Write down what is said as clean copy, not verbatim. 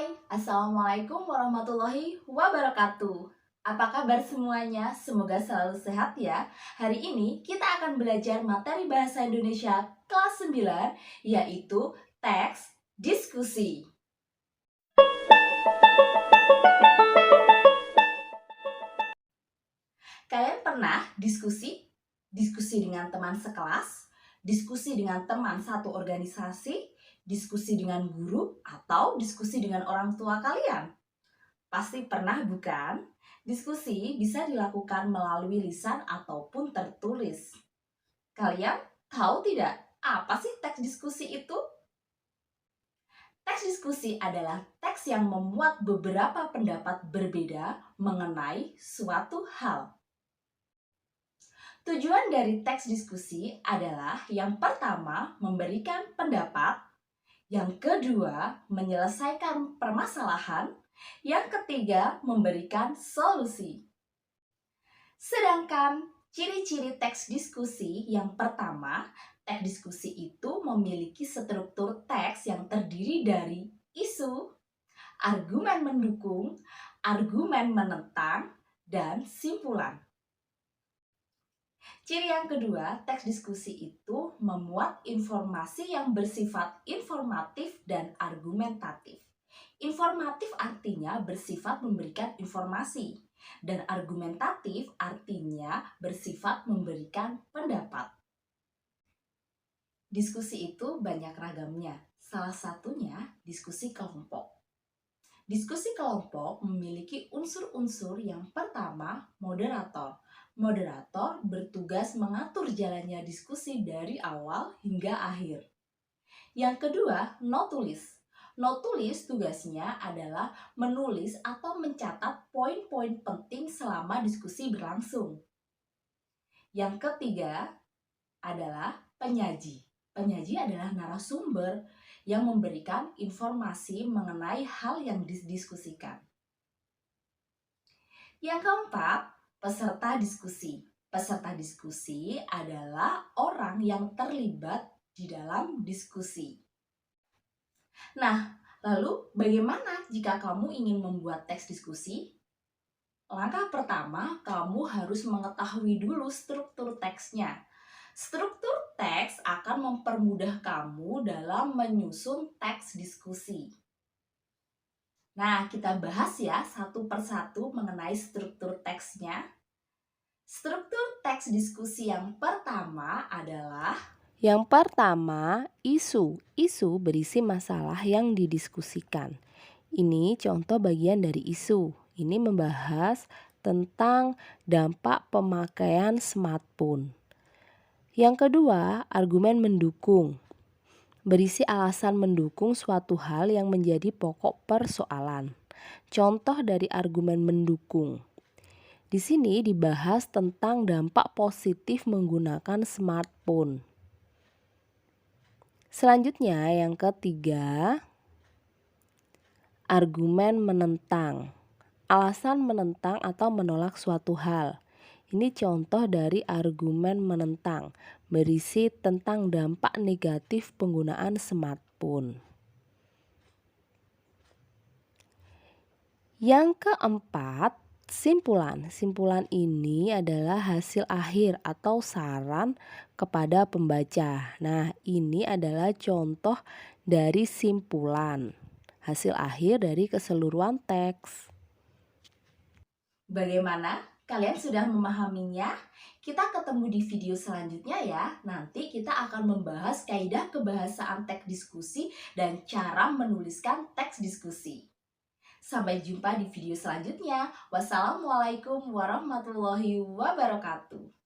Hai, Assalamualaikum warahmatullahi wabarakatuh. Apa kabar semuanya? Semoga selalu sehat ya. Hari ini kita akan belajar materi Bahasa Indonesia kelas 9, yaitu teks diskusi. Kalian pernah diskusi? Diskusi dengan teman sekelas? Diskusi dengan teman satu organisasi? Diskusi dengan guru? Atau diskusi dengan orang tua kalian? Pasti pernah bukan? Diskusi bisa dilakukan melalui lisan ataupun tertulis. Kalian tahu tidak apa sih teks diskusi itu? Teks diskusi adalah teks yang memuat beberapa pendapat berbeda mengenai suatu hal. Tujuan dari teks diskusi adalah yang pertama memberikan pendapat, yang kedua menyelesaikan permasalahan, yang ketiga memberikan solusi. Sedangkan ciri-ciri teks diskusi yang pertama, teks diskusi itu memiliki struktur teks yang terdiri dari isu, argumen mendukung, argumen menentang, dan simpulan. Ciri yang kedua, teks diskusi itu memuat informasi yang bersifat informatif dan argumentatif. Informatif artinya bersifat memberikan informasi, dan argumentatif artinya bersifat memberikan pendapat. Diskusi itu banyak ragamnya, salah satunya diskusi kelompok. Diskusi kelompok memiliki unsur-unsur yang pertama, moderator. Moderator bertugas mengatur jalannya diskusi dari awal hingga akhir. Yang kedua, notulis. Notulis tugasnya adalah menulis atau mencatat poin-poin penting selama diskusi berlangsung. Yang ketiga adalah penyaji. Penyaji adalah narasumber yang memberikan informasi mengenai hal yang didiskusikan. Yang keempat, peserta diskusi. Peserta diskusi adalah orang yang terlibat di dalam diskusi. Nah, lalu bagaimana jika kamu ingin membuat teks diskusi? Langkah pertama, kamu harus mengetahui dulu struktur teksnya. Struktur teks akan mempermudah kamu dalam menyusun teks diskusi. Nah, kita bahas ya satu persatu mengenai struktur teksnya. Struktur teks diskusi yang pertama adalah isu. Isu berisi masalah yang didiskusikan. Ini contoh bagian dari isu. Ini membahas tentang dampak pemakaian smartphone. Yang kedua, argumen mendukung. Berisi alasan mendukung suatu hal yang menjadi pokok persoalan. Contoh dari argumen mendukung. Di sini dibahas tentang dampak positif menggunakan smartphone. Selanjutnya yang ketiga, argumen menentang. Alasan menentang atau menolak suatu hal. Ini contoh dari argumen menentang, berisi tentang dampak negatif penggunaan smartphone. Yang keempat, simpulan. Simpulan ini adalah hasil akhir atau saran kepada pembaca. Nah, ini adalah contoh dari simpulan, hasil akhir dari keseluruhan teks. bagaimana? Kalian sudah memahaminya? Kita ketemu di video selanjutnya ya. Nanti kita akan membahas kaidah kebahasaan teks diskusi dan cara menuliskan teks diskusi. Sampai jumpa di video selanjutnya. Wassalamualaikum warahmatullahi wabarakatuh.